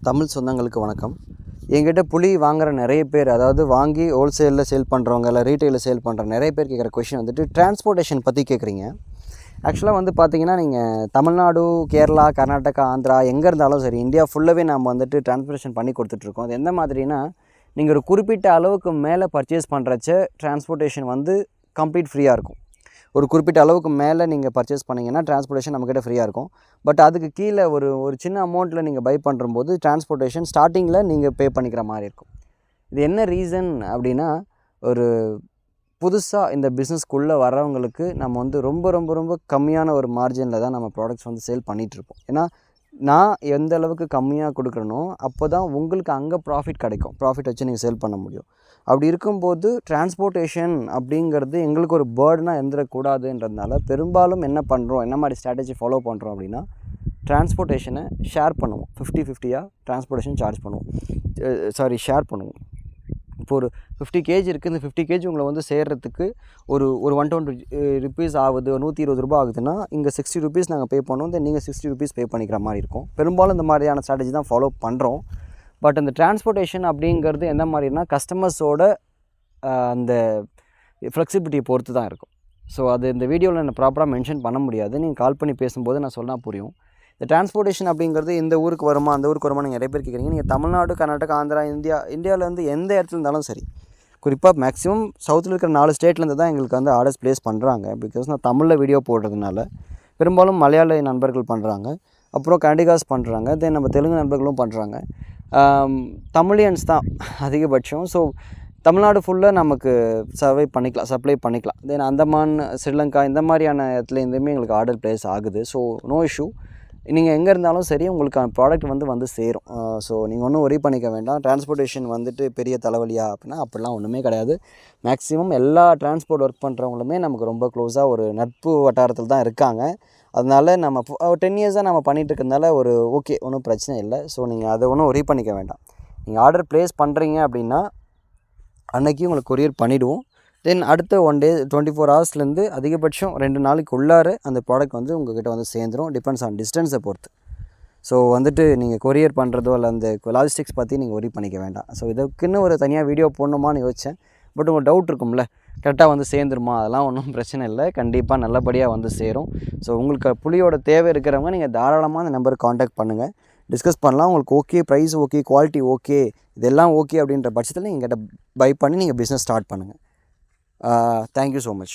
தமிழ் சொந்தங்களுக்கு வணக்கம். என்கிட்ட புளி வாங்குகிற நிறைய பேர், அதாவது வாங்கி ஹோல்சேலில் சேல் பண்ணுறவங்க இல்லை ரீட்டெயிலில் சேல் பண்ணுற நிறைய பேர் கேட்குற கொஷின் வந்துட்டு டிரான்ஸ்போர்ட்டேஷன் பற்றி கேட்குறீங்க. ஆக்சுவலாக வந்து பார்த்தீங்கன்னா, நீங்கள் தமிழ்நாடு, கேரளா, கர்நாடகா, ஆந்திரா எங்கே இருந்தாலும் சரி, இந்தியா ஃபுல்லாகவே நம்ம வந்துட்டு டிரான்ஸ்போர்ட்டேஷன் பண்ணி கொடுத்துட்ருக்கோம். அது எந்த மாதிரினா, நீங்கள் ஒரு குறிப்பிட்ட அளவுக்கு மேலே பர்ச்சேஸ் பண்ணுறச்ச டிரான்ஸ்போர்ட்டேஷன் வந்து கம்ப்ளீட் ஃப்ரீயாக இருக்கும். ஒரு குறிப்பிட்ட அளவுக்கு மேலே நீங்கள் பர்ச்சேஸ் பண்ணிங்கன்னா டிரான்ஸ்போர்ட்டேஷன் நம்மக்கிட்ட ஃப்ரீயாக இருக்கும். பட் அதுக்கு கீழே ஒரு சின்ன அமௌண்ட்டில் நீங்கள் பை பண்ணும்போது டிரான்ஸ்போர்ட்டேஷன் ஸ்டார்டிங்கில் நீங்கள் பே பண்ணிக்கிற மாதிரி இருக்கும். இது என்ன ரீசன் அப்படின்னா, ஒரு புதுசாக இந்த பிஸ்னஸ்க்குள்ளே வரவங்களுக்கு நம்ம வந்து ரொம்ப ரொம்ப ரொம்ப கம்மியான ஒரு மார்ஜினில் தான் நம்ம ப்ராடக்ட்ஸ் வந்து சேல் பண்ணிகிட்ருப்போம். ஏன்னா நான் எந்த அளவுக்கு கம்மியாக கொடுக்குறனோ அப்போ தான் உங்களுக்கு அங்கே ப்ராஃபிட் கிடைக்கும். ப்ராஃபிட் வச்சு நீங்கள் சேல் பண்ண முடியும். அப்படி இருக்கும்போது டிரான்ஸ்போர்ட்டேஷன் அப்படிங்கிறது எங்களுக்கு ஒரு பேர்டனாக இருந்துடக்கூடாதுன்றதுனால பெரும்பாலும் என்ன பண்ணுறோம், என்ன மாதிரி ஸ்ட்ராட்டஜி ஃபாலோ பண்ணுறோம் அப்படின்னா, டிரான்ஸ்போர்ட்டேஷனை ஷேர் பண்ணுவோம். 50-50 டிரான்ஸ்போர்ட்டேஷன் சார்ஜ் பண்ணுவோம். ஷேர் பண்ணுவோம். இப்போ ஒரு 50 கேஜி இருக்குது. இந்த 50 கேஜி உங்களை வந்து சேர்கிறதுக்கு ஒரு 120 ருபீஸ் ஆகுது, ₹120 ஆகுதுன்னா இங்கே 60 ருபீஸ் நாங்கள் பே பண்ணுவோம். தென் நீங்கள் 60 ருபீஸ் பே பண்ணிக்கிற மாதிரி இருக்கும். பெரும்பாலும் இந்த மாதிரியான ஸ்ட்ராட்டஜி தான் ஃபாலோ பண்ணுறோம். பட் அந்த டிரான்ஸ்போர்ட்டேஷன் அப்படிங்கிறது எந்த மாதிரினா, கஸ்டமர்ஸோட அந்த ஃப்ளெக்சிபிலிட்டியை பொறுத்து தான் இருக்கும். ஸோ அது இந்த வீடியோவில் நான் ப்ராப்பராக மென்ஷன் பண்ண முடியாது. நீங்கள் கால் பண்ணி பேசும்போது நான் சொன்னால் புரியும். இந்த டிரான்ஸ்போர்ட்டேஷன் அப்படிங்கிறது இந்த ஊருக்கு வருமா, அந்த ஊருக்கு வருமா, நீங்கள் நிறைய பேர் கேட்குறீங்க. நீங்கள் தமிழ்நாடு, கர்நாடகா, ஆந்திரா, இந்தியாவில் வந்து எந்த இடத்துல இருந்தாலும் சரி, குறிப்பாக மேக்ஸிமம் சவுத்தில் இருக்கிற 4 ஸ்டேட்லேருந்து தான் எங்களுக்கு வந்து ஆர்டர்ஸ் ப்ளேஸ் பண்ணுறாங்க. பிகாஸ் நான் தமிழில் வீடியோ போடுறதுனால. பெரும்பாலும் மலையாள நண்பர்கள் பண்ணுறாங்க, அப்புறம் கண்டிகாஸ் பண்ணுறாங்க, தென் நம்ம தெலுங்கு நண்பர்களும் பண்ணுறாங்க. தமிழியன்ஸ் தான் அதிகபட்சம். ஸோ தமிழ்நாடு ஃபுல்லாக நமக்கு சப்ளை பண்ணிக்கலாம். தென் அந்தமான், ஸ்ரீலங்கா இந்த மாதிரியான இடத்துலேருந்துமே எங்களுக்கு ஆர்டர் ப்ளேஸ் ஆகுது. So no issue. நீங்கள் எங்கே இருந்தாலும் சரி, உங்களுக்கு ப்ராடக்ட் வந்து சேரும். ஸோ நீங்கள் ஒன்றும் ஒரி பண்ணிக்க வேண்டாம். டிரான்ஸ்போர்ட்டேஷன் வந்துட்டு பெரிய தலைவலியா அப்படின்னா அப்படிலாம் ஒன்றுமே கிடையாது. மேக்ஸிமம் எல்லா டிரான்ஸ்போர்ட் ஒர்க் பண்ணுறவங்களுமே நமக்கு ரொம்ப க்ளோஸாக ஒரு நட்பு வட்டாரத்தில் தான் இருக்காங்க. அதனால் நம்ம 10 இயர்ஸாக நம்ம பண்ணிகிட்டு இருக்கிறதுனால ஓகே, ஒன்றும் பிரச்சனை இல்லை. ஸோ நீங்கள் அதை ஒன்றும் ஒரி பண்ணிக்க வேண்டாம். நீங்கள் ஆர்டர் ப்ளேஸ் பண்ணுறீங்க அப்படின்னா அன்றைக்கி உங்களுக்கு கொரியர் பண்ணிவிடுவோம். தென் அடுத்த 1 டே 24 ஹவர்ஸ்லேருந்து அதிகபட்சம் 2 நாளைக்கு உள்ளார அந்த ப்ராடக்ட் வந்து உங்கள்கிட்ட வந்து சேர்ந்துடும். டிபெண்ட்ஸ் ஆன் டிஸ்டன்ஸை பொறுத்து. ஸோ வந்துட்டு நீங்கள் கொரியர் பண்ணுறதோ இல்லை அந்த லாஜிஸ்டிக்ஸ் பற்றி நீங்கள் ஒரி பண்ணிக்க வேண்டாம். ஸோ இதுக்குன்னு ஒரு தனியாக வீடியோ போடணுமான்னு யோசித்தேன். பட் உங்களுக்கு டவுட் இருக்கும்ல, கரெக்டாக வந்து சேர்ந்துருமா, அதெல்லாம் ஒன்றும் பிரச்சனை இல்லை. கண்டிப்பாக நல்லபடியாக வந்து சேரும். ஸோ உங்களுக்கு புளியோட தேவை இருக்கிறவங்க நீங்கள் தாராளமாக அந்த நம்பருக்கு காண்டாக்ட் பண்ணுங்கள், டிஸ்கஸ் பண்ணலாம். உங்களுக்கு okay, price okay, quality okay, இதெல்லாம் ஓகே அப்படின்ற பட்சத்தில் நீங்கள் பை பண்ணி நீங்கள் பிஸ்னஸ் ஸ்டார்ட் பண்ணுங்கள். Thank you so much.